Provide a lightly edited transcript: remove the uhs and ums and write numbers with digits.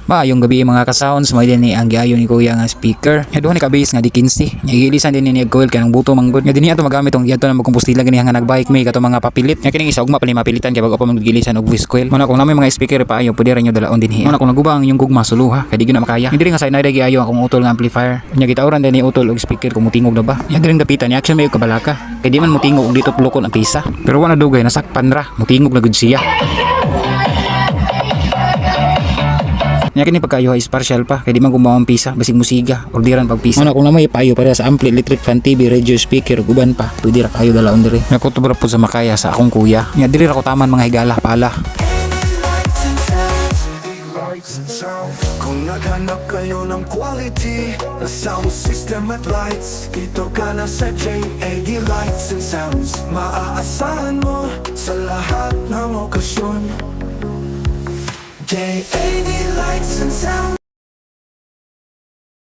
Maayong gabi mga ka-sounds, mo din ni ang giayon ni kuya nga speaker. Nya duha ni ka base nga di 15. Nya gilisan din ni coil kanang buto manggod. Nya dinhi ato magamit tong giadto na magkompostila gani nga nagbike may kato mga papilit. Nya kining isa ugma pa ni mapilitan kay bago pa magilisan og voice coil. Muna kung namay mga speaker pa ayo pwede ra nyo dalaon dinhi. Muna kung nagubang yung gugma suluha kay di gyud na makaya. Diri nga sa inada giayo akong utol nga amplifier. Nya gitawran din ni utol og speaker kung mutingog na ba. Nya diring dapitan ni action may kabalaka. Kay di man mutingog og dito tulokon ang pisa. Pero wala dugay nasakpan ra. Mutingog na gud siya. Nya kini pagkayo is partial pa kay di man gumawang pisa basig musiga orderan pag pisa. Muna kung namay payo para sa ampli electric fan TV radio speaker ug uban pa pwede ra kayo dalaon diri. Nya ko tubra pud sa makaya sa akong kuya. Nya diri ra ko taman mga higala pala. Kung naghanap kayo ng quality na sound system at lights, dito ka na sa JAD Lights and Sounds. Maaasahan mo sa lahat ng okasyon. JAD Lights